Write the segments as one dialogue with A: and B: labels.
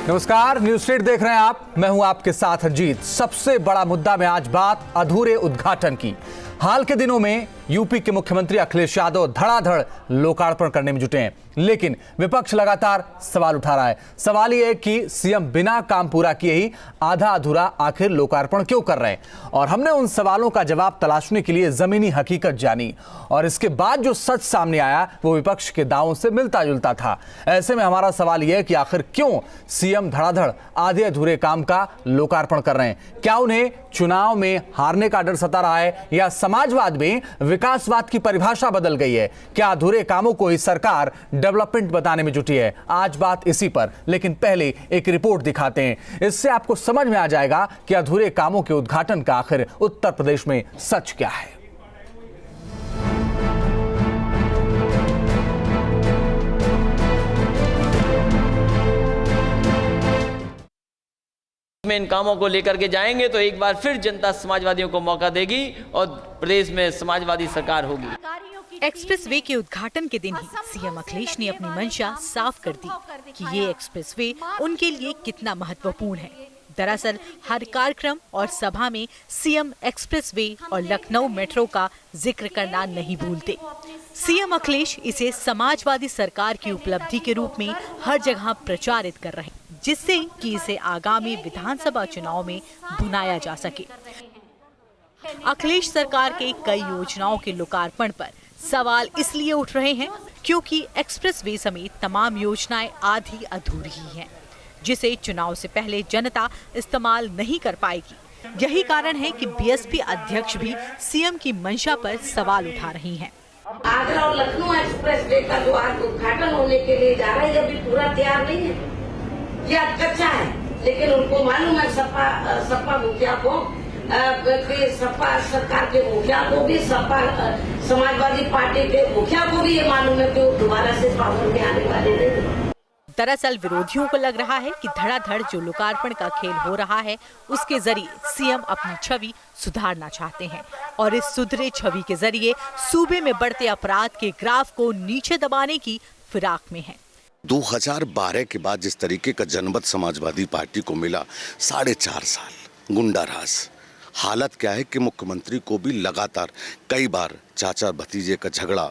A: नमस्कार, news state देख रहे हैं आप। मैं हूं आपके साथ अजीत। सबसे बड़ा मुद्दा में आज बात अधूरे उद्घाटन की। हाल के दिनों में यूपी के मुख्यमंत्री अखिलेश यादव धड़ाधड़ लोकार्पण करने में जुटे हैं, लेकिन विपक्ष लगातार सवाल उठा रहा है। सवाल यह है कि सीएम बिना काम पूरा किए ही आधा अधूरा आखिर लोकार्पण क्यों कर रहे हैं। और हमने उन सवालों का जवाब तलाशने के लिए जमीनी हकीकत जानी और इसके बाद जो सच सामने आया वो विपक्ष के दावों से मिलता जुलता था। ऐसे में हमारा सवाल यह है कि आखिर क्यों सीएम धड़ाधड़ आधे अधूरे काम का लोकार्पण कर रहे हैं। क्या उन्हें चुनाव में हारने का डर सता रहा है या समाजवाद में विकासवाद की परिभाषा बदल गई है? क्या अधूरे कामों को ही सरकार डेवलपमेंट बताने में जुटी है? आज बात इसी पर, लेकिन पहले एक रिपोर्ट दिखाते हैं। इससे आपको समझ में आ जाएगा कि अधूरे कामों के उद्घाटन का आखिर उत्तर प्रदेश में सच क्या है।
B: में इन कामों को लेकर के जाएंगे तो एक बार फिर जनता समाजवादियों को मौका देगी और प्रदेश में समाजवादी सरकार होगी।
C: एक्सप्रेसवे के उद्घाटन के दिन ही सीएम अखिलेश ने अपनी मंशा साफ कर दी कि ये एक्सप्रेसवे उनके लिए कितना महत्वपूर्ण है। दरअसल हर कार्यक्रम और सभा में सीएम एक्सप्रेसवे और लखनऊ मेट्रो का जिक्र करना नहीं भूलते। सीएम अखिलेश इसे समाजवादी सरकार की उपलब्धि के रूप में हर जगह प्रचारित कर रहे हैं, जिससे कि इसे आगामी विधानसभा चुनाव में भुनाया जा सके। अखिलेश सरकार के कई योजनाओं के लोकार्पण पर सवाल इसलिए उठ रहे हैं क्योंकि एक्सप्रेसवे समेत तमाम योजनाएं आधी अधूरी ही हैं, जिसे चुनाव से पहले जनता इस्तेमाल नहीं कर पाएगी। यही कारण है कि बीएसपी अध्यक्ष भी सीएम की मंशा पर सवाल उठा रही हैं।
D: आगरा और लखनऊ एक्सप्रेसवे का जो आज उद्घाटन होने के लिए जा रहा है, अभी पूरा तैयार नहीं है, यह कच्चा है। लेकिन उनको मालूम है सपा मुखिया को, सपा सरकार के मुखिया को भी, सपा समाजवादी पार्टी के मुखिया को भी ये मालूम है कि वो दोबारा से पावर में आने वाले नहीं।
C: दरअसल विरोधियों को लग रहा है कि धड़ाधड़ जो लोकार्पण का खेल हो रहा है उसके जरिए सीएम अपनी छवि सुधारना चाहते हैं और इस सुधरे छवि के जरिए सूबे में बढ़ते अपराध के ग्राफ को नीचे दबाने की फिराक में है।
E: 2012 के बाद जिस तरीके का जनमत समाजवादी पार्टी को मिला, 4.5 साल गुंडाराज। हालत क्या है कि मुख्यमंत्री को भी लगातार कई बार चाचा भतीजे का झगड़ा,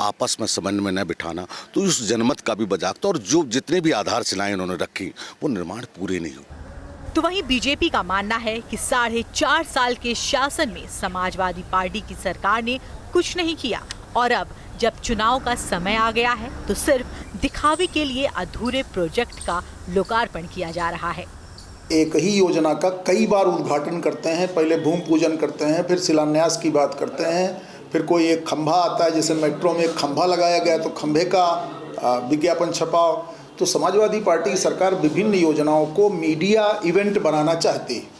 E: आपस में समन्वय में न बिठाना, तो उस जनमत का भी बजाकता और जो जितने भी आधारशिलाएं उन्होंने रखी वो निर्माण पूरे नहीं हुए।
C: तो वहीं बीजेपी का मानना है कि 4.5 साल के शासन में समाजवादी पार्टी की सरकार ने कुछ नहीं किया और अब जब चुनाव का समय आ गया है तो सिर्फ दिखावे के लिए अधूरे प्रोजेक्ट का लोकार्पण किया जा रहा है।
F: एक ही योजना का कई बार उद्घाटन करते हैं, पहले भूमि पूजन करते हैं, फिर शिलान्यास की बात करते हैं, फिर कोई एक खंभा आता है, जैसे मेट्रो में एक खंभा लगाया गया तो खंभे का विज्ञापन छपाओ। तो समाजवादी पार्टी की सरकार विभिन्न योजनाओं को मीडिया इवेंट बनाना चाहती है।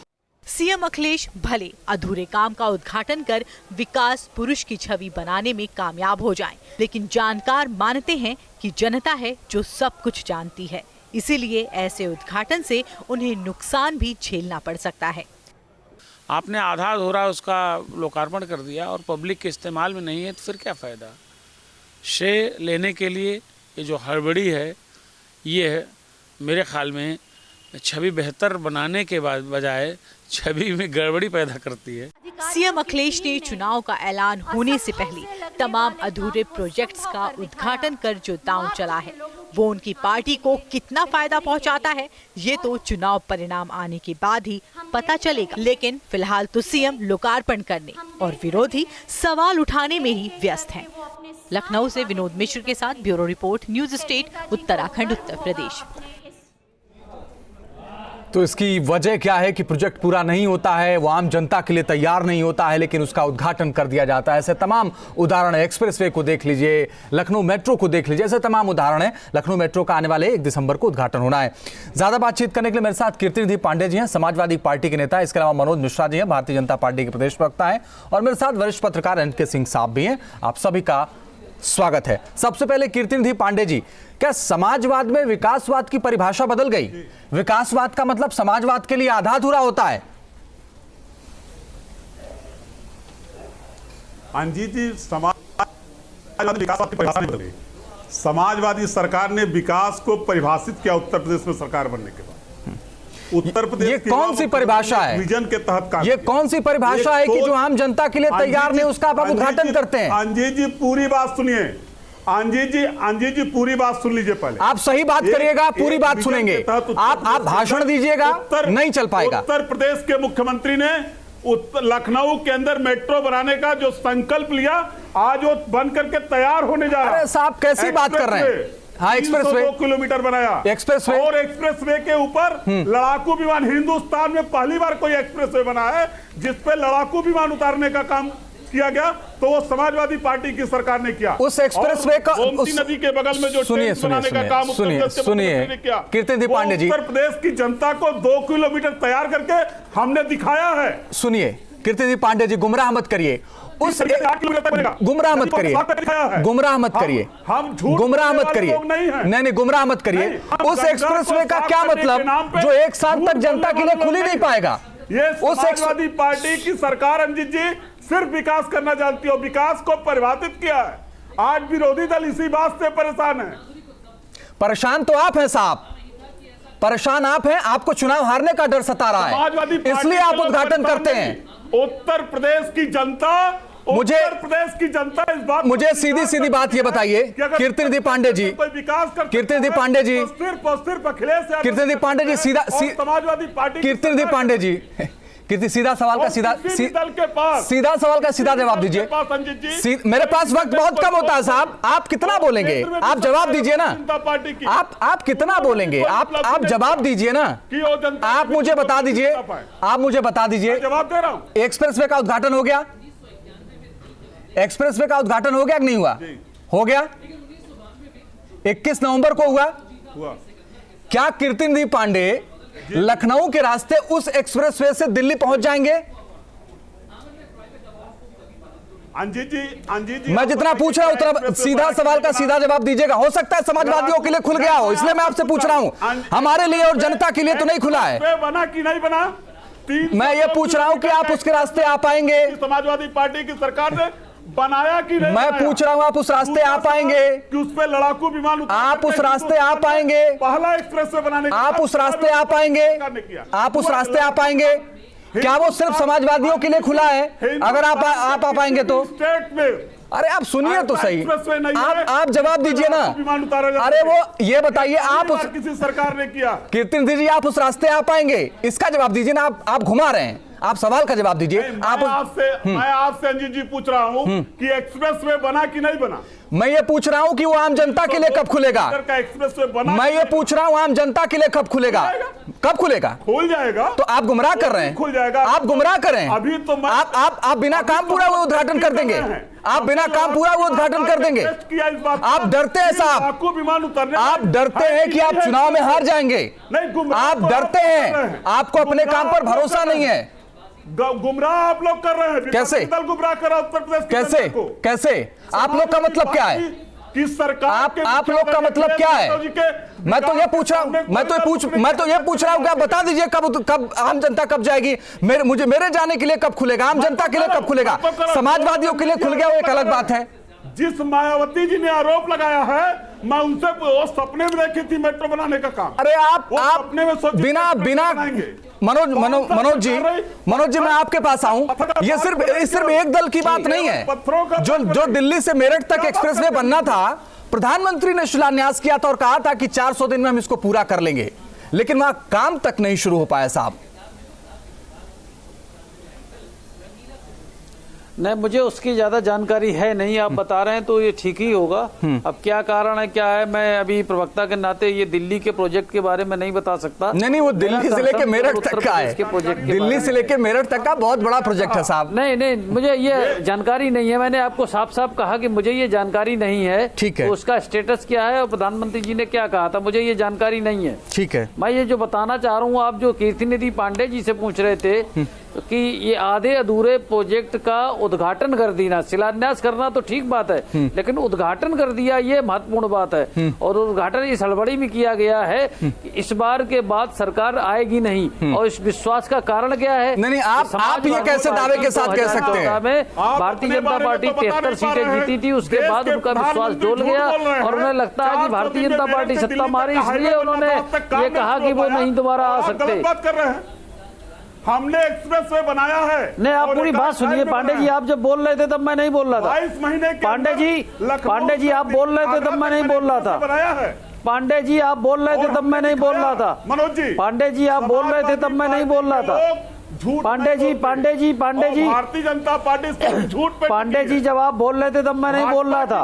C: सीएम अखिलेश भले अधूरे काम का उद्घाटन कर विकास पुरुष की छवि बनाने में कामयाब हो जाएं, लेकिन जानकार मानते हैं कि जनता है जो सब कुछ जानती है, इसीलिए ऐसे उद्घाटन से उन्हें नुकसान भी झेलना पड़ सकता है।
G: आपने आधा अधूरा उसका लोकार्पण कर दिया और पब्लिक के इस्तेमाल में नहीं है तो फिर क्या फ़ायदा? श्रेय लेने के लिए ये जो हड़बड़ी है, ये मेरे ख्याल में छवि बेहतर बनाने के बाद बजाय छवि में गड़बड़ी पैदा करती है।
C: सीएम अखिलेश ने चुनाव का ऐलान होने से पहले तमाम अधूरे प्रोजेक्ट्स का उद्घाटन कर जो दांव चला है वो उनकी पार्टी को कितना फायदा पहुंचाता है ये तो चुनाव परिणाम आने के बाद ही पता चलेगा। लेकिन फिलहाल तो सीएम लोकार्पण करने और विरोधी सवाल उठाने में ही व्यस्त हैं। लखनऊ से विनोद मिश्र के साथ bureau report, news state, Uttarakhand, Uttar Pradesh.
A: तो इसकी वजह क्या है कि प्रोजेक्ट पूरा नहीं होता है, वो आम जनता के लिए तैयार नहीं होता है, लेकिन उसका उद्घाटन कर दिया जाता है। ऐसे तमाम उदाहरण है। एक्सप्रेसवे को देख लीजिए, लखनऊ मेट्रो को देख लीजिए, ऐसे तमाम उदाहरण है। लखनऊ मेट्रो का आने वाले 1 दिसंबर को उद्घाटन होना है। ज्यादा बातचीत करने के लिए मेरे साथ कीर्तिनिधि पांडे जी हैं, समाजवादी पार्टी के नेता। इसके अलावा मनोज मिश्रा जी हैं, भारतीय जनता पार्टी के प्रदेश प्रवक्ता हैं, और मेरे साथ वरिष्ठ पत्रकार एन के सिंह साहब भी हैं। आप सभी का स्वागत है। सबसे पहले कीर्तिनिधि पांडे जी, क्या समाजवाद में विकासवाद की परिभाषा बदल गई? विकासवाद का मतलब समाजवाद के लिए आधा अधूरा होता है?
H: अंजीत जी, समाजवादी विकासवाद की परिभाषा नहीं बदल गई। समाजवादी सरकार ने विकास को परिभाषित किया उत्तर प्रदेश में सरकार बनने के बाद। उत्तर प्रदेश
A: ये
H: के
A: कौन
H: युवा
A: सी परिभाषा है?
H: विजन के तहत काम
A: ये
H: किया।
A: कौन सी परिभाषा है कि जो आम जनता के लिए तैयार नहीं उसका आप उद्घाटन करते हैं?
H: अंजीत जी पूरी बात सुनिए, अंजीत जी पूरी बात सुन लीजिए पहले।
A: आप सही बात करिएगा, पूरी बात सुनेंगे। आप भाषण दीजिएगा, नहीं चल पाएगा।
H: उत्तर प्रदेश के मुख्यमंत्री ने लखनऊ के अंदर मेट्रो बनाने का जो संकल्प लिया, आज वो बन करके तैयार होने जा रहा है।
A: अरे साहब कैसी बात कर रहे हैं? हाँ, एक्सप्रेसवे
H: 2 किलोमीटर बनाया,
A: एक्सप्रेसवे,
H: और एक्सप्रेसवे के ऊपर लड़ाकू विमान, हिंदुस्तान में पहली बार कोई एक्सप्रेसवे बना है जिसपे लड़ाकू विमान उतारने का काम किया गया, तो वो समाजवादी पार्टी की सरकार ने किया।
A: उस एक्सप्रेसवे का
H: गोमती नदी के बगल में जो ट्रेन बनाने का काम उत्तर प्रदेश के मुख्यमंत्री ने किया,
A: कीर्तिनदीप पांडे जी,
H: उत्तर प्रदेश की जनता को 2 किलोमीटर तैयार करके हमने दिखाया है।
A: सुनिए कीर्तिनदीप पांडे जी, गुमराह मत करिए, उस गुमराह मत करिए, गुमराह मत करिए,
H: हम झूठ
A: गुमराह मत करिए,
H: नहीं,
A: नहीं गुमराह मत करिए। उस एक्सप्रेसवे का क्या मतलब जो 1 साल तक जनता के लिए खुल ही नहीं पाएगा?
H: ये समाजवादी पार्टी की सरकार अंजित जी सिर्फ विकास करना जानती है, विकास को परिभाषित किया है। आज विरोधी दल इसी बात से परेशान है।
A: परेशान तो आप हैं साहब, परेशान आप हैं, आपको चुनाव हारने का डर सता रहा
H: समाजवादी
A: है,
H: पार्टी
A: इसलिए आप
H: के लोग
A: उद्घाटन
H: परेशान
A: करते
H: नहीं।
A: हैं।
H: उत्तर प्रदेश की जनता, उत्तर प्रदेश की जनता इस बात,
A: मुझे सीधी सीधी बात ये बताइए कीर्तिनदीप पांडे जी, कीर्तिनदीप पांडे जी,
H: सिर्फ अखिलेश यादव,
A: कीर्तिनदीप पांडे जी, सीधा
H: समाजवादी पार्टी,
A: कीर्तिनदीप पांडे जी, सीधा सवाल का सीधा सीधा सवाल का सीधा जवाब दीजिए। मेरे पास वक्त बहुत कम होता है साहब, आप कितना बोलेंगे? आप जवाब दीजिए ना, आप कितना बोलेंगे? आप जवाब दीजिए ना, आप मुझे बता दीजिए, आप मुझे बता दीजिए।
H: जवाब दे रहा हूं।
A: एक्सप्रेसवे का उद्घाटन हो गया? एक्सप्रेसवे का उद्घाटन हो गया कि नहीं हुआ? हो गया, 21 नवंबर को हुआ। क्या कीर्तिनदीप पांडे लखनऊ के रास्ते उस एक्सप्रेसवे से दिल्ली पहुंच जाएंगे?
H: अंजीत जी,
A: मैं जितना पूछ रहा हूं उतना सीधा सवाल का सीधा जवाब दीजिएगा। हो सकता है समाजवादियों के लिए खुल गया हो, इसलिए मैं आपसे पूछ रहा हूं, हमारे लिए और जनता के लिए तो नहीं खुला है।
H: बना कि नहीं बना?
A: मैं ये पूछ रहा हूं कि आप उसके रास्ते आ पाएंगे?
H: समाजवादी पार्टी की सरकार ने बनाया कि नहीं?
A: मैं पूछ रहा हूं आप उस रास्ते आ पाएंगे?
H: कि उस पे लड़ाकू विमान,
A: आप उस रास्ते आ पाएंगे?
H: पहला एक्सप्रेसवे बनाने,
A: आप उस रास्ते आ पाएंगे? आप उस रास्ते आ पाएंगे? क्या वो सिर्फ समाजवादियों के लिए खुला है? अगर आप आ पाएंगे तो
H: स्टेट में,
A: अरे आप सुनिए तो सही, आप जवाब दीजिए ना।
H: विमान उतारा जाता है।
A: अरे वो ये बताइए, आप उस
H: किसी सरकार ने किया?
A: कीर्तिनदीप जी, आप उस रास्ते आ पाएंगे? इसका जवाब दीजिए ना, आप घुमा रहे हैं, आप सवाल का जवाब दीजिए।
H: मैं आपसे अंजीत जी पूछ रहा हूं कि एक्सप्रेसवे बना कि नहीं बना?
A: मैं ये पूछ रहा हूं कि वो आम जनता के लिए कब खुलेगा?
H: एक्सप्रेसवे बना?
A: मैं ये पूछ रहा हूं आम जनता के लिए कब खुलेगा? कब खुलेगा?
H: खुल जाएगा।
A: तो आप गुमराह कर रहे हैं,
H: खुल जाएगा।
A: आप गुमराह कर रहे हैं।
H: अभी तो
A: आप बिना काम पूरा वो उद्घाटन कर देंगे, आप बिना काम पूरा वो उद्घाटन कर देंगे। आप डरते हैं साहब,
H: विमान उतरने,
A: आप डरते हैं कि आप चुनाव में हार जाएंगे, आप डरते हैं, आपको अपने काम पर भरोसा नहीं है।
H: गुमराह आप लोग कर रहे हैं।
A: कैसे?
H: दल गुमराह कर रहा है उत्तर प्रदेश
A: कैसे? कैसे? आप लोग का मतलब क्या है?
H: कि सरकार
A: आप लोग का मतलब क्या है? मैं तो ये पूछ रहा हूं, मैं तो ये पूछ रहा हूं कि आप बता दीजिए कब आम जनता कब जाएगी? मेरे जाने के लिए कब खुलेगा? आम जनता के लिए कब खुलेगा? समाजवादियों के लिए खुल गया वो एक अलग बात है।
H: जिस मायावती जी ने आरोप लगाया है, मैं उनसे वो सपने में देखी थी मेट्रो बनाने का काम।
A: अरे आप
H: अपने में
A: बिना मनोज जी, मैं आपके पास आऊं। ये सिर्फ एक दल की बात नहीं है। जो दिल्ली से मेरठ तक एक्सप्रेसवे बनना था, प्रधानमंत्री ने शिलान्यास किया था और कहा था कि 400 दिन में हम इसको पूरा कर लेंगे, लेकिन वहां काम तक नहीं शुरू हो पाया साहब।
I: नहीं, मुझे उसकी ज्यादा जानकारी है नहीं, आप बता रहे हैं तो ये ठीक ही होगा। अब क्या कारण है, क्या है, मैं अभी प्रवक्ता के नाते ये दिल्ली के प्रोजेक्ट के बारे में नहीं बता सकता।
A: नहीं, वो दिल्ली से लेके मेरठ तक का है, दिल्ली से लेके मेरठ तक का बहुत बड़ा प्रोजेक्ट है साहब।
I: नहीं, मुझे ये जानकारी नहीं है। मैंने आपको साफ साफ कहा कि मुझे ये जानकारी नहीं है।
A: ठीक है,
I: तो उसका स्टेटस क्या है और प्रधानमंत्री जी ने क्या कहा था, मुझे ये जानकारी नहीं है।
A: ठीक है,
I: मैं ये जो बताना चाह रहा हूँ, आप जो कीर्तिनदीप पांडे जी से पूछ रहे थे, कि ये आधे अधूरे प्रोजेक्ट का उद्घाटन कर देना, शिलान्यास करना तो ठीक बात है, लेकिन उद्घाटन कर दिया ये महत्वपूर्ण बात है। और उद्घाटन इस हड़बड़ी में किया गया है कि इस बार के बाद सरकार आएगी नहीं। और इस विश्वास का कारण क्या है?
A: नहीं, आप ये कैसे दावे के साथ कह सकते हैं?
I: भारतीय जनता पार्टी 73 सीटें जीती थी, उसके बाद उनका विश्वास डोल गया और उन्हें लगता है कि भारतीय जनता पार्टी सत्ता मारी, इसलिए उन्होंने ये कहा कि वो नहीं दोबारा आ सकते।
H: हमने एक्सप्रेसवे बनाया है।
I: नहीं, आप पूरी बात सुनिए पांडे जी, आप जब बोल रहे थे तब मैं नहीं बोल रहा था।
H: 22 महीने के
I: पांडे जी आप बोल रहे थे तब मैं नहीं बोल रहा था।
H: बनाया है।
I: पांडे जी आप बोल रहे थे तब मैं नहीं बोल रहा था।
H: मनोज जी,
I: पांडे जी आप बोल रहे थे तब मैं नहीं बोल रहा था। पांडे जी
H: भारतीय जनता पार्टी झूठ पे
I: पांडे जी जब आप बोल रहे थे तब मैं नहीं बोल रहा था।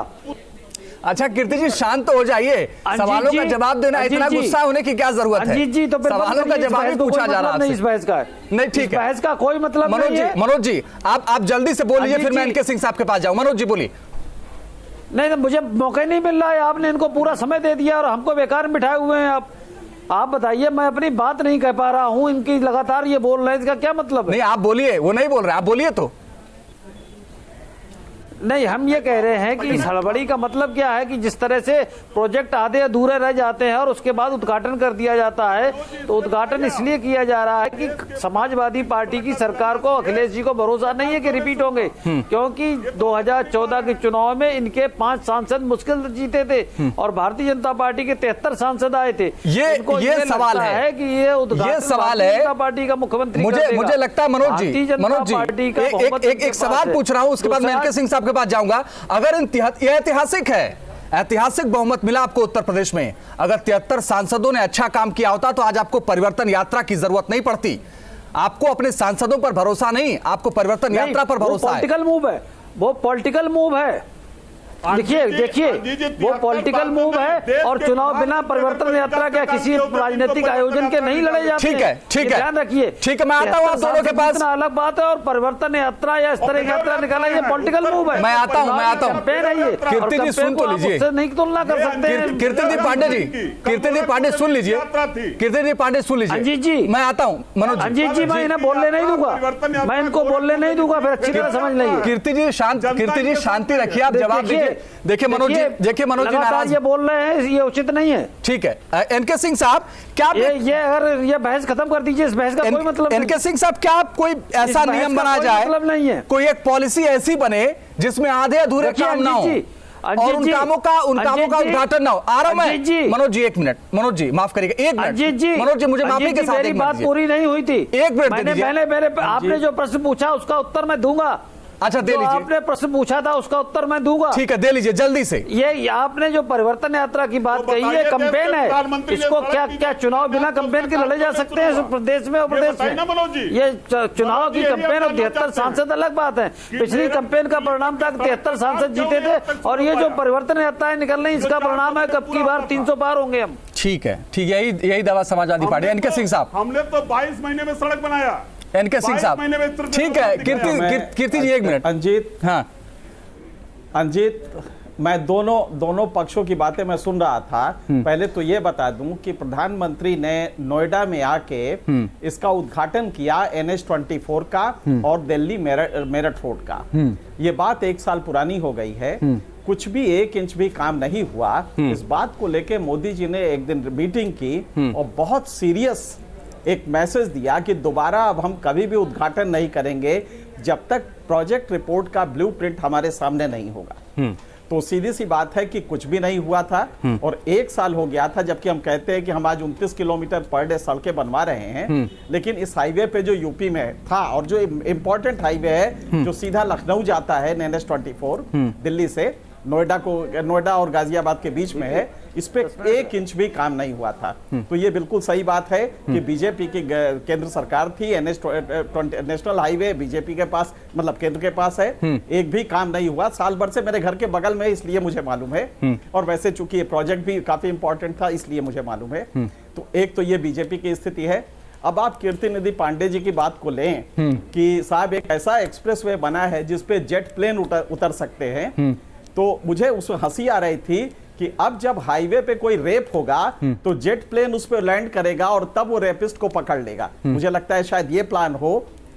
A: अच्छा कीर्ति जी शांत हो जाइए, सवालों का जवाब देना, इतना गुस्सा होने की क्या जरूरत है?
I: जी तो
A: सवालों का जवाब ही पूछा जा रहा है।
I: इस बहस का
A: नहीं, ठीक है,
I: बहस का कोई मतलब नहीं है।
A: मनोज जी आप जल्दी से बोलिए, फिर मैं एनके सिंह साहब के पास जाऊं। मनोज जी बोलिए।
I: नहीं, मुझे मौका नहीं मिल रहा है, आपने इनको पूरा समय दे दिया और हमको बेकार में बिठाए हुए हैं। आप बताइए, मैं अपनी बात नहीं कह पा रहा हूं, इनकी लगातार ये बोल रहे हैं, इसका क्या मतलब है?
A: नहीं आप बोलिए, वो नहीं बोल रहे, आप बोलिए तो।
I: नहीं, हम ये कह रहे हैं कि इस हड़बड़ी का मतलब क्या है कि जिस तरह से प्रोजेक्ट आधे अधूरे रह जाते हैं और उसके बाद उद्घाटन कर दिया जाता है, तो उद्घाटन इसलिए किया जा रहा है कि समाजवादी पार्टी की सरकार को, अखिलेश जी को भरोसा नहीं है कि रिपीट होंगे, क्योंकि 2014 के चुनाव में इनके 5 सांसद मुश्किल जीते थे और भारतीय जनता पार्टी के 73 सांसद आए थे।
A: ये सवाल है
I: कि ये उद्घाटन
A: सवाल है
I: जनता पार्टी का मुख्यमंत्री
A: मुझे लगता है मनोज जी एक सवाल पूछ रहा हूं, उसके बाद मैं एनके सिंह साहब बात जाऊंगा। अगर यह ऐतिहासिक है, ऐतिहासिक बहुमत मिला आपको उत्तर प्रदेश में, अगर 73 सांसदों ने अच्छा काम किया होता तो आज आपको परिवर्तन यात्रा की जरूरत नहीं पड़ती। आपको अपने सांसदों पर भरोसा नहीं, आपको परिवर्तन यात्रा पर भरोसा है।
I: पॉलिटिकल मूव है, वो पॉलिटिकल मूव है। देखिए वो पॉलिटिकल मूव है और चुनाव बिना परिवर्तन यात्रा क्या किसी राजनीतिक आयोजन के नहीं लड़े जाते।
A: ठीक है,
I: ध्यान रखिए।
A: ठीक है, मैं आता हूं आप दोनों के पास।
I: अलग बात है, और परिवर्तन यात्रा या इस तरह की यात्रा निकाला, ये पॉलिटिकल मूव है।
A: मैं आता हूं। कीर्ति जी सुन तो लीजिए,
I: नहीं तुलना कर सकते हैं।
A: कीर्ति जी पांडे सुन लीजिए, कीर्ति जी पांडे सुन लीजिए।
I: अजीत जी
A: मैं आता हूं। मनोज
I: जी मैं इन्हें बोलने नहीं दूंगा, मैं इनको बोलने नहीं दूंगा, फिर अच्छी तरह समझ लीजिए।
A: कीर्ति जी शांति रखिए, आप जवाब दीजिए। देखिए मनोज जी नाराज
I: ये बोल रहे हैं, ये उचित नहीं है।
A: ठीक है एनके सिंह साहब, क्या
I: ये बहस खत्म कर दीजिए, इस बहस का कोई मतलब नहीं।
A: एनके सिंह साहब, क्या आप कोई ऐसा नियम बना जाए,
I: मतलब नहीं है,
A: कोई एक पॉलिसी ऐसी बने जिसमें आधे अधूरे काम ना हो और उन कामों का उद्घाटन ना हो। आ रहा हूं मैं। मनोज जी एक मिनट, मनोज जी माफ करिएगा, एक मिनट। मनोज जी मुझे माफी के साथ
I: मेरी बात पूरी नहीं हुई थी,
A: एक मिनट।
I: मैंने आपने जो प्रश्न पूछा उसका उत्तर मैं दूंगा।
A: अच्छा दे लीजिए।
I: आपने प्रश्न पूछा था उसका उत्तर मैं दूंगा।
A: ठीक है, दे लीजिए जल्दी से।
I: ये आपने जो परिवर्तन यात्रा की बात कही है, कैंपेन है, इसको क्या चुनाव बिना कैंपेन के लड़े जा सकते हैं प्रदेश में और प्रदेश में? ये चुनाव की कैंपेन और 73 सांसद अलग बात है। पिछली कैंपेन का परिणाम था 73 सांसद जीते थे, और ये जो परिवर्तन यात्राएं निकल रही, इसका परिणाम है कब की बार 300 पार होंगे हम। ठीक है,
A: यही दावा समाजवादी पार्टी। एनके सिंह साहब,
H: हमने तो 22 महीने में सड़क बनाया।
A: एनके सिंह साहब ठीक है। कीर्ति जी एक मिनट।
J: अंजित मैं दोनों पक्षों की बातें मैं सुन रहा था। पहले तो ये बता दूं कि प्रधानमंत्री ने नोएडा में आके इसका उद्घाटन किया, NH-24 का और दिल्ली मेरठ रोड का। ये बात 1 साल पुरानी हो गई है, कुछ भी 1 इंच भी काम नहीं हुआ। इस बात को लेके मोदी जी ने एक दिन मीटिंग की और बहुत सीरियस एक मैसेज दिया कि दोबारा अब हम कभी भी उद्घाटन नहीं करेंगे जब तक प्रोजेक्ट रिपोर्ट का ब्लूप्रिंट हमारे सामने नहीं होगा। तो सीधी सी बात है कि कुछ भी नहीं हुआ था और 1 साल हो गया था, जबकि हम कहते हैं कि हम आज 29 किलोमीटर पर डे सड़कें बनवा रहे हैं। लेकिन इस हाईवे पे जो यूपी में था और जो इम्पोर्टेंट हाईवे है जो सीधा लखनऊ जाता है, NH-24 दिल्ली से नोएडा और गाजियाबाद के बीच में है, इस पे 1 इंच भी काम नहीं हुआ था। तो ये बिल्कुल सही बात है कि बीजेपी की केंद्र सरकार थी, नेशनल हाईवे बीजेपी के पास, मतलब केंद्र के पास है, एक भी काम नहीं हुआ। साल भर से मेरे घर के बगल में, इसलिए मुझे मालूम है, और वैसे चूंकि ये प्रोजेक्ट भी काफी इंपॉर्टेंट था इसलिए मुझे मालूम है। तो एक तो ये बीजेपी की स्थिति है। अब आप कीर्ति निधि पांडे जी की बात को लें कि साहब एक ऐसा एक्सप्रेसवे बना है जिसपे जेट प्लेन उतर सकते हैं, तो मुझे उसमें हंसी आ रही थी कि अब जब हाईवे पे कोई रेप होगा तो जेट प्लेन उस पर लैंड करेगा और तब वो रेपिस्ट को पकड़ लेगा। मुझे लगता है शायद ये प्लान हो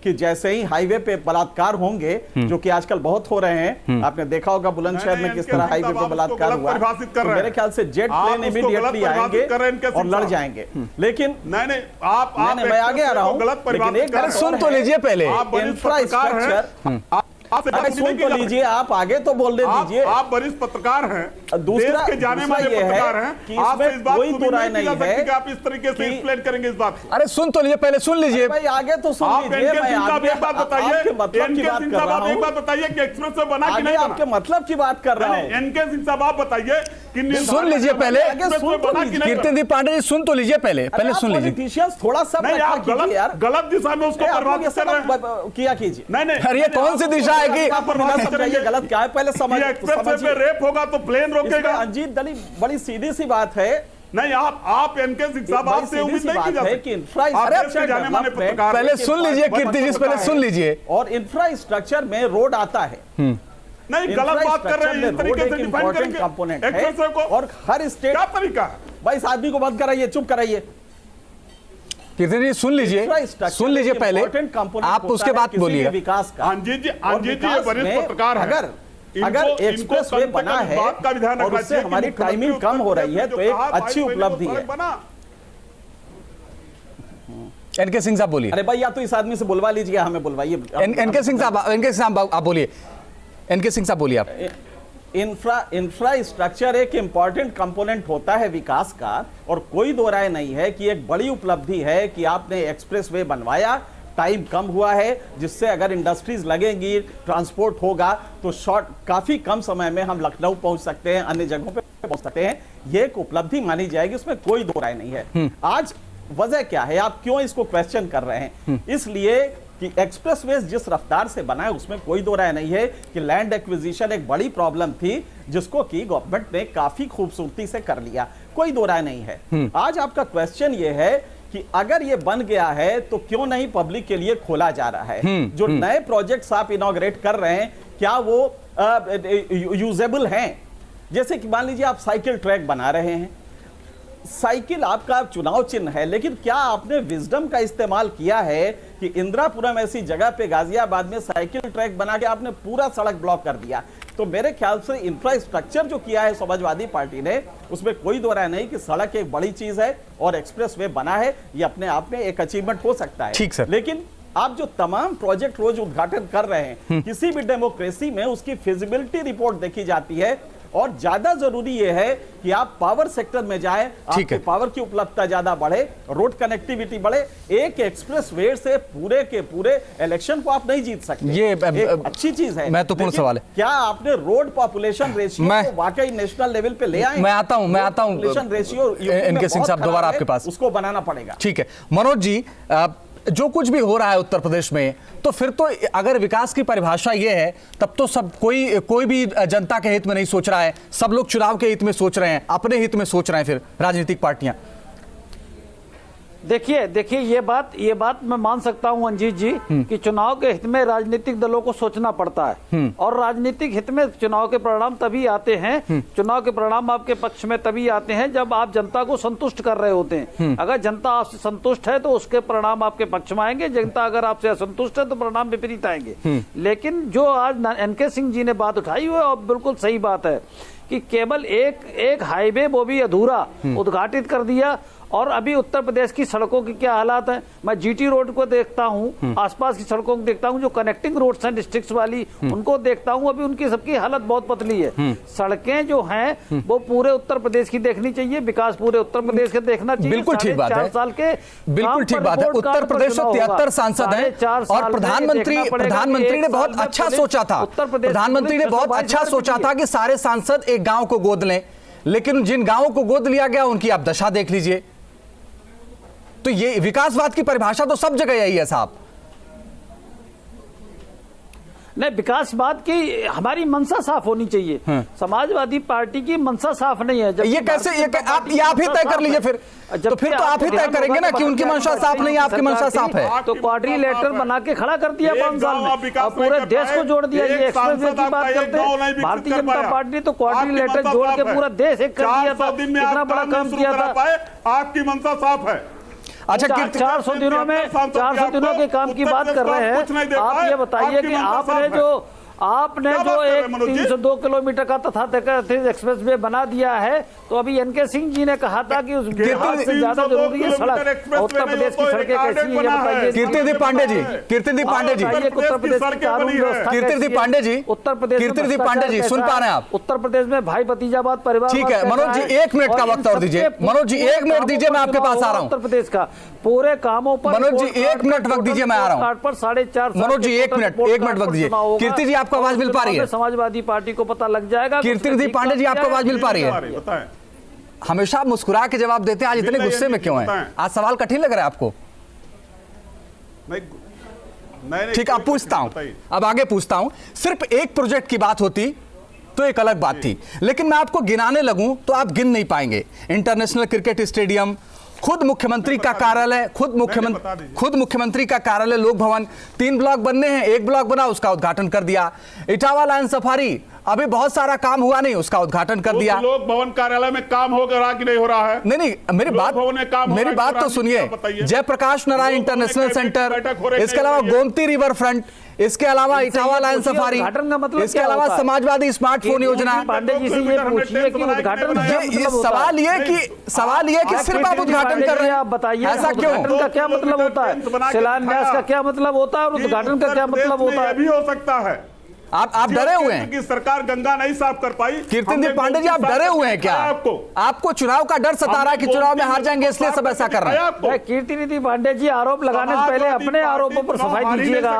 J: कि जैसे ही हाईवे पे बलात्कार होंगे, जो कि आजकल बहुत हो रहे हैं, आपने देखा होगा बुलंदशहर में किस तरह हाईवे पे बलात्कार हुआ, तो मेरे ख्याल से जेट प्लेन इमीडिएटली आएंगे और लड़ जाएंगे। लेकिन
H: नहीं आप
J: मैं आगे आ रहा हूँ, लेकिन एक
A: सुन तो लीजिए पहले।
J: इंफ्रास्ट्रक्चर सुन तो लीजिए, आप आगे तो बोलने दीजिए।
H: आप वरिष्ठ पत्रकार हैं,
J: दूसरा
H: के जाने माने पत्रकार हैं,
J: कि
H: आप इस बात
J: कोई
H: को
J: दो राय नहीं है
H: कि आप इस तरीके से एक्सप्लेन करेंगे इस बात को।
A: अरे सुन तो लीजिए पहले, सुन लीजिए
J: भाई, आगे तो सुन लीजिए।
H: एक बात बताइए,
J: मतलब की बात कर रहा हूं।
H: एक बात बताइए कि एक्सप्रेस वे बना कि नहीं
J: आपके मतलब की बात कर रहा हूं।
H: एनके सिंह साहब आप बताइए कि
A: सुन लीजिए पहले, कीर्तनदीप पांडे जी सुन तो लीजिए पहले सुन लीजिए।
J: पॉलिटिशियंस थोड़ा सा
H: गलत दिशा में उसको प्रभावित कर रहे हैं।
J: किया कीजिए।
H: नहीं
A: अरे ये कौन सी दिशा है कि
J: समझाइए गलत क्या है, पहले
H: एक्सप्रेस पे रेप होगा तो प्लेन रोकेगा।
J: अजीत दली बड़ी सीधी सी बात है।
H: नहीं आप एनके सिंह साहब आपसे उम्मीद नहीं की जाती
J: कि इंफ्रास्ट्रक्चर
H: जाने माने पत्रकार
A: पहले सुन लीजिए कीर्ति जी, पहले सुन लीजिए।
J: और इंफ्रास्ट्रक्चर में रोड आता है,
H: नहीं गलत बात कर रहे हैं, इस तरीके से डिफाइन करेंगे
J: कंपोनेंट
H: एक्सप्रेस को।
J: और हर स्टेट
H: क्या तरीका है
J: भाई, इस आदमी को बंद कराइए, चुप कराइए।
A: कीर्तन जी सुन लीजिए पहले, आप उसके बाद बोलिए।
J: विकास का
H: अंजीत जी वरिष्ठ पत्रकार हैं।
J: अगर एक्सप्रेस वे बना है और उससे हमारी टाइमिंग कम हो रही है तो एक अच्छी उपलब्धि है।
A: एनके सिंह साहब बोलिए।
J: अरे भाई, या तो इस आदमी से बुलवा लीजिए, हमें बुलवाइए।
A: एनके सिंह साहब आप बोलिए। एनके सिंह साहब बोलिए आप।
J: इंफ्रास्ट्रक्चर एक इंपॉर्टेंट कंपोनेंट होता है विकास का, और कोई दो राय नहीं है कि एक बड़ी उपलब्धि है कि आपने एक्सप्रेस वे बनवाया। टाइम कम हुआ है, जिससे अगर इंडस्ट्रीज लगेंगी, ट्रांसपोर्ट होगा, तो काफी कम समय में हम लखनऊ पहुंच सकते हैं, अन्य जगहों पे पहुंच सकते हैं। ये एक उपलब्धि मानी जाएगी, उसमें कोई दो राय नहीं है। आज वजह क्या है, आप क्यों इसको क्वेश्चन कर रहे हैं? इसलिए कि एक्सप्रेसवे जिस रफ्तार से बना है उसमें कोई दो राय नहीं है कि लैंड एक्विजिशन एक बड़ी प्रॉब्लम थी, जिसको कि गवर्नमेंट ने काफी खूबसूरती से कर लिया, कोई दो राय नहीं है। आज आपका क्वेश्चन ये है कि अगर ये बन गया है तो क्यों नहीं पब्लिक के लिए खोला जा रहा है? जो नए प्रोजेक्ट्स आप इनॉग्रेट कर रहे हैं, क्या वो यूजेबल हैं? जैसे कि मान लीजिए आप साइकिल ट्रैक बना रहे हैं, साइकिल आपका चुनाव चिन्ह है, लेकिन क्या आपने विजडम का इस्तेमाल किया है कि इंदिरापुरम ऐसी जगह पे गाजियाबाद में साइकिल ट्रैक बना के आपने पूरा सड़क ब्लॉक कर दिया? तो मेरे ख्याल से इंफ्रास्ट्रक्चर जो किया है समाजवादी पार्टी ने, उसमें कोई दो राय नहीं कि सड़क एक बड़ी चीज है और एक्सप्रेसवे बना है, ये अपने आप में एक अचीवमेंट हो सकता है।
A: ठीक सर।
J: लेकिन आप जो तमाम प्रोजेक्ट रोज उद्घाटन कर रहे हैं, किसी भी डेमोक्रेसी में उसकी फिजिबिलिटी रिपोर्ट देखी जाती है, और ज्यादा जरूरी यह है कि आप पावर सेक्टर में जाएं, आपके पावर की उपलब्धता ज्यादा बढ़े, रोड कनेक्टिविटी बढ़े। एक एक्सप्रेस वे से पूरे के पूरे इलेक्शन को आप नहीं जीत सकते, ये एक अच्छी चीज है,
A: महत्वपूर्ण सवाल है।
J: क्या आपने रोड पॉपुलेशन रेशियो को वाकई नेशनल लेवल पे ले आए?
A: मैं आता हूं
J: पॉपुलेशन रेशियो
A: एनके सिंह साहब दोबारा आपके पास,
J: उसको बनाना पड़ेगा।
A: ठीक है मनोज जी, जो कुछ भी हो रहा है उत्तर प्रदेश में, तो फिर तो अगर विकास की परिभाषा ये है, तब तो सब कोई भी जनता के हित में नहीं सोच रहा है, सब लोग चुनाव के हित में सोच रहे हैं, अपने हित में सोच रहे हैं फिर राजनीतिक पार्टियां।
I: देखिए ये बात मैं मान सकता हूं अंजीत जी कि चुनाव के हित में राजनीतिक दलों को सोचना पड़ता है, और राजनीतिक हित में चुनाव के परिणाम तभी आते हैं, चुनाव के परिणाम आपके पक्ष में तभी आते हैं जब आप जनता को संतुष्ट कर रहे होते हैं। अगर जनता आपसे संतुष्ट है तो उसके परिणाम आपके पक्ष में आएंगे, जनता अगर आपसे असंतुष्ट है तो परिणाम विपरीत आएंगे। लेकिन जो आज एनके सिंह जी ने बात उठाई हुई है, बिल्कुल सही बात है कि केवल एक हाईवे, वो भी अधूरा, उद्घाटित कर दिया। और अभी उत्तर प्रदेश की सड़कों की क्या हालात है, मैं जीटी रोड को देखता हूं, आसपास की सड़कों को देखता हूं, जो कनेक्टिंग रोड्स हैं डिस्ट्रिक्ट्स वाली, उनको देखता हूं, अभी उनकी सबकी हालत बहुत पतली है। सड़कें जो हैं वो पूरे उत्तर प्रदेश की देखनी चाहिए, विकास पूरे उत्तर प्रदेश के देखना चाहिए।
A: बिल्कुल ठीक बात है,
I: 4 साल के
A: बिल्कुल ठीक बात है। उत्तर प्रदेश में 73 सांसद हैं, और प्रधानमंत्री ने बहुत अच्छा सोचा था, प्रधानमंत्री ने बहुत अच्छा सोचा था कि सारे सांसद एक गांव को गोद लें, लेकिन जिन गांवों को गोद लिया गया उनकी आप दशा देख लीजिए। तो ये विकासवाद की परिभाषा तो सब जगह यही है साहब।
I: नहीं, विकासवाद की हमारी मंशा साफ होनी चाहिए, समाजवादी पार्टी की मंशा साफ नहीं है।
A: ये कैसे, आप ही तय कर लीजिए फिर, तो फिर तो आप ही तय करेंगे ना कि उनकी मंशा साफ नहीं है, आपकी मंशा साफ है।
I: तो क्वाड्रिलेटरल बना के खड़ा कर दिया 5 साल में, और पूरे देश को जोड़ दिया। ये एक्सप्रेसवे की बात करते हैं, भारतीय जनता पार्टी ने तो क्वाड्रिलेटरल जोड़ के पूरा देश एक कर दिया था, कितना बड़ा काम किया था।
H: आपकी मंशा साफ है।
A: अच्छा,
I: 400 दिनों में 400 दिनों के काम की बात कर रहे हैं। आप ये बताइए कि आपने जो एक 302 किलोमीटर का तथाकथित एक्सप्रेस वे बना दिया है, तो अभी एनके सिंह जी ने कहा था कि उस बिहार से ज्यादा जरूरी है सड़क। उत्तर प्रदेश की सड़कें कैसी हैं ये बताइए।
A: कीर्तिदीप पांडे जी, कीर्तिदीप पांडे जी,
I: उत्तर प्रदेश की कानून व्यवस्था,
A: कीर्तिदीप पांडे जी,
I: उत्तर प्रदेश,
A: कीर्तिदीप पांडे जी, सुन पा रहे हैं आप?
I: उत्तर प्रदेश में भाई भतीजावाद परिवार।
A: ठीक है मनोज जी, 1 मिनट का वक्त और दीजिए। मनोज जी 1 मिनट दीजिए, मैं आपके पास आ रहा हूँ।
I: उत्तर प्रदेश का पूरे कामों पर
A: मनोज जी 1 मिनट वक्त दीजिए, मैं आ रहा हूँ।
I: 4.5
A: मनोज जी 1 मिनट वक्त दीजिए। कीर्ति जी आपको आवाज मिल पा रही है?
I: समाजवादी पार्टी को पता लग जाएगा।
A: कीर्तिदीप पांडे जी आपको आवाज मिल पा रही है? हमेशा मुस्कुरा के जवाब देते हैं, आज इतने गुस्से में क्यों हैं? आज सवाल कठिन लग रहा है आपको? ठीक, अब पूछता हूं, अब आगे पूछता हूं। सिर्फ एक प्रोजेक्ट की बात होती तो एक अलग बात थी, लेकिन मैं आपको गिनाने लगूं तो आप गिन नहीं पाएंगे। इंटरनेशनल क्रिकेट स्टेडियम, खुद मुख्यमंत्री का कार्यालय, खुद मुख्यमंत्री का कार्यालय लोक भवन, 3 ब्लॉक बनने हैं, 1 ब्लॉक बना उसका उद्घाटन कर दिया। इटावा लायन सफारी, अभी बहुत सारा काम हुआ नहीं, उसका उद्घाटन कर दिया।
H: लोक भवन कार्यालय में काम हो रहा कि नहीं हो रहा है?
A: नहीं, मेरी बात तो सुनिए। जयप्रकाश नारायण इंटरनेशनल सेंटर, इसके अलावा गोमती रिवर फ्रंट, इसके अलावा इटावा लायन सफारी, इसके अलावा समाजवादी स्मार्टफोन योजना।
I: पांडे जी से ये पूछिए कि उद्घाटन
A: सवाल ये कि सिर्फ आप उद्घाटन कर रहे हैं,
I: आप बताइए
A: ऐसा क्यों?
I: उद्घाटन का क्या मतलब होता है, शिलान्यास का क्या मतलब होता है और उद्घाटन का क्या मतलब होता है?
H: भी हो सकता है।
A: आप डरे हुए हैं
H: कि सरकार गंगा नहीं साफ कर पाई।
A: कीर्तिदीप पांडे जी आप डरे हुए हैं क्या? आपको चुनाव का डर सता रहा है कि चुनाव में हार जाएंगे इसलिए सब ऐसा कर रहे हैं?
I: कीर्तिदीप पांडे जी आरोप लगाने से पहले अपने आरोपों पर सफाई दीजिएगा।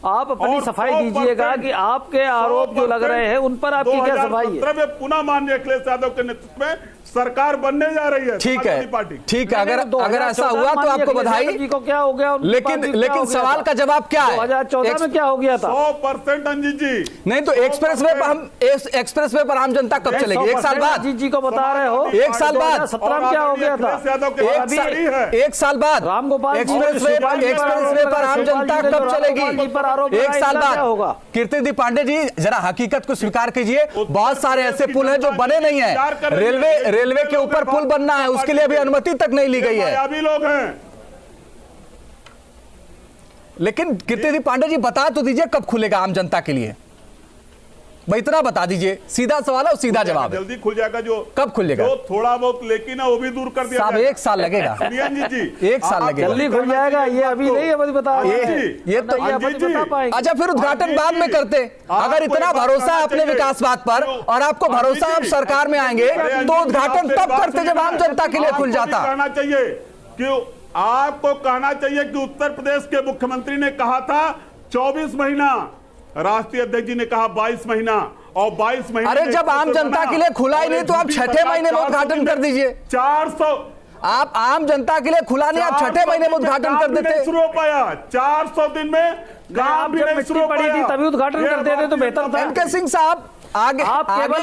I: आप अपनी सफाई दीजिएगा कि आपके आरोप जो लग रहे हैं उन पर आपकी क्या सफाई है?
H: पुनः माननीय अखिलेश यादव के नेतृत्व में सरकार बनने जा रही है।
A: ठीक है, अगर ऐसा हुआ तो आपको बधाई
I: जी को क्या हो गया,
A: लेकिन सवाल का जवाब क्या है?
I: 2014 में क्या हो गया था?
H: 100% अंजित जी।
A: नहीं तो एक्सप्रेस वे पर आम जनता कब चलेगी? 1 साल बाद?
I: जी को बता रहे हो
A: 1 साल बाद
I: 2017 में क्या हो गया था?
A: 1 साल बाद
I: रामगोपाल
A: एक्सप्रेस वे पर आम जनता कब चलेगी? 1 साल बाद होगा। कीर्तिदीप पांडे जी जरा हकीकत को स्वीकार कीजिए, बहुत सारे ऐसे पुल हैं जो बने नहीं है। रेलवे के ऊपर पुल बनना है, उसके लिए अभी अनुमति तक नहीं ली गई है।
H: अभी लोग हैं,
A: लेकिन कीर्तिदीप पांडे जी बता तो दीजिए कब खुलेगा आम जनता के लिए? भाई इतना बता दीजिए, सीधा सवाल है और सीधा जवाब है।
H: जल्दी खुल जाएगा। जो
A: कब खुलेगा?
H: जो थोड़ा बहुत लेकिन है वो भी दूर कर दिया
A: साहब 1 साल लगेगा। 1 साल लगेगा।
I: जल्दी खुल जाएगा, ये अभी नहीं अभी बता
A: ये तो अच्छा फिर उद्घाटन बाद में करते। अगर इतना भरोसा है अपने विकासवाद पर और आपको भरोसा आप सरकार में आएंगे तो उद्घाटन तब करते जब आम जनता के लिए खुल जाता।
H: कहना चाहिए कि आपको कहना चाहिए कि उत्तर प्रदेश के मुख्यमंत्री ने कहा था 24 महीना, राष्ट्रीय अध्यक्ष जी ने कहा 22 महीना और 22 महीने।
A: अरे जब आम जनता के लिए खुला ही नहीं तो आप 6ठे महीने में उद्घाटन कर दीजिए।
H: 400
A: आप आम जनता के लिए खुला नहीं, आप 6ठे महीने में उद्घाटन कर देते।
H: शुरू हो पाया 400 दिन में काम भी नहीं शुरू
I: पड़ी थी तभी उद्घाटन कर देते तो बेहतर था।
A: एनके सिंह साहब आगे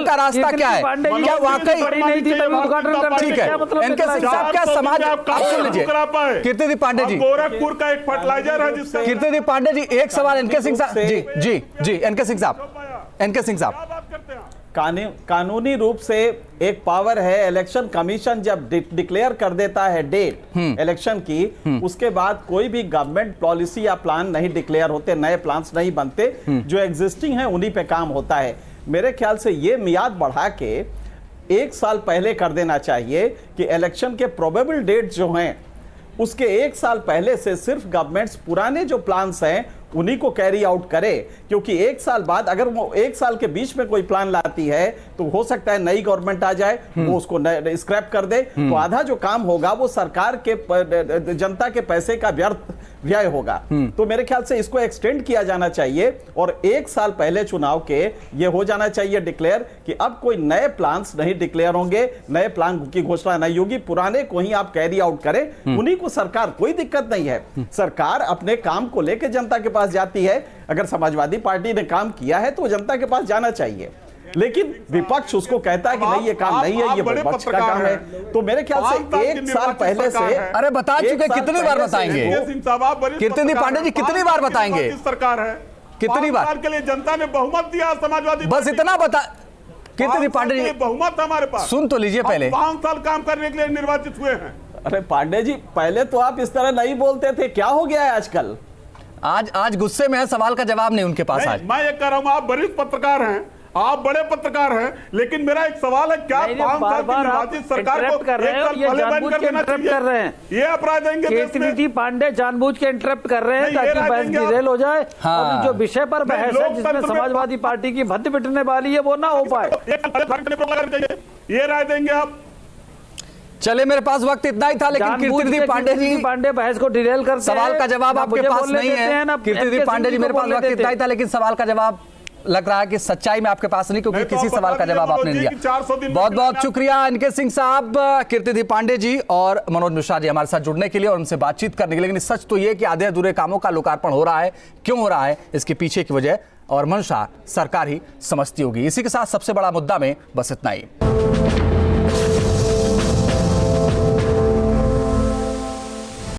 A: का रास्ता क्या है? क्या वाकई
I: नहीं थी तभी उद्घाटन कर?
A: ठीक है एनके सिंह साहब, क्या समाज आप सुन लीजिए। कीर्तिदीप पांडे जी,
H: गोरखपुर का एक फर्टिलाइजर है जिससे
A: कीर्तिदीप पांडे जी एक सवाल एनके सिंह साहब जी एनके सिंह साहब
J: कानूनी रूप से एक पावर है, इलेक्शन कमीशन जब डिक्लेयर कर देता है डेट इलेक्शन की, उसके बाद कोई भी गवर्नमेंट पॉलिसी या प्लान नहीं डिक्लेयर होते, नए प्लान्स नहीं बनते, जो एग्जिस्टिंग है उन्हीं पे काम होता है। मेरे ख्याल से ये मियाद बढ़ा के 1 साल पहले कर देना चाहिए कि इलेक्शन के प्रोबेबल डेट जो हैं उसके 1 साल पहले से सिर्फ गवर्नमेंट्स पुराने जो प्लान्स हैं उन्हीं को कैरी आउट करे, क्योंकि 1 साल बाद अगर वो 1 साल के बीच में कोई प्लान लाती है तो हो सकता है नई गवर्नमेंट आ जाए, वो उसको स्क्रैप कर दे, तो आधा जो काम होगा वो सरकार के जनता के पैसे का व्यर्थ व्यय होगा। तो मेरे ख्याल से इसको एक्सटेंड किया जाना चाहिए और 1 साल पहले चुनाव के ये हो जाना चाहिए डिक्लेयर कि अब कोई नए प्लान्स नहीं डिक्लेयर होंगे, नए प्लान की घोषणा नहीं होगी, पुराने को ही आप कैरी आउट करें, उन्हीं को सरकार, कोई दिक्कत नहीं है। सरकार अपने काम को लेकर जनता के पास जाती है, अगर समाजवादी पार्टी ने काम किया है तो जनता के पास जाना चाहिए, लेकिन विपक्ष उसको कहता है कि नहीं ये काम नहीं है, ये विपक्ष का काम है। तो मेरे ख्याल से 1 साल पहले से
A: अरे बता चुके, कितनी बार बताएंगे कीर्तिदीप पांडे जी, कितनी बार बताएंगे?
H: सरकार है
A: कितनी बार
H: के लिए जनता ने बहुमत दिया समाजवादी,
A: बस इतना बता। कीर्तिदीप पांडे जी
H: बहुमत हमारे पास,
A: सुन तो लीजिए पहले।
H: 5 साल काम करने के लिए निर्वाचित हुए हैं।
J: अरे पांडे जी, पहले तो आप इस तरह नहीं बोलते थे, क्या हो गया है आजकल?
A: आज गुस्से में है, सवाल का जवाब नहीं उनके पास। आज
H: मैं ये कह रहा हूँ, आप वरिष्ठ पत्रकार हैं, आप बड़े पत्रकार हैं, लेकिन मेरा एक सवाल है, क्या 5 साल की निर्वाचित सरकार को एक साल पहले बैन कर देना चाहिए? ये अपराध देंगे देश में।
I: कीर्ति पांडे जानबूझ के इंटरप्ट कर रहे हैं ताकि बहस डिरेल हो जाए। और जो विषय पर बहस है, जिसमें समाजवादी पार्टी की भद्द पिटने वाली है, वो ना हो पाए।
H: ये राय देंगे आप?
A: चले, मेरे पास वक्त इतना ही था, लेकिन कीर्ति
I: पांडे बहस को डिरेल करते हैं।
A: सवाल का जवाब आपके पास नहीं है। कीर्ति पांडे जी, मेरे पास वक्त इतना ही था, लेकिन सवाल का जवाब लग रहा है कि सच्चाई में आपके पास नहीं, क्योंकि किसी सवाल का जवाब आपने दिया। बहुत बहुत शुक्रिया इनके सिंह साहब, कीर्ति पांडे जी और मनोज मिश्रा जी हमारे साथ जुड़ने के लिए और उनसे बातचीत करने के लिए। लेकिन सच तो ये कि आधे अधूरे कामों का लोकार्पण हो रहा है, क्यों हो रहा है, इसके पीछे की वजह और मंशा सरकार ही समझती होगी। इसी के साथ सबसे बड़ा मुद्दा में बस इतना ही।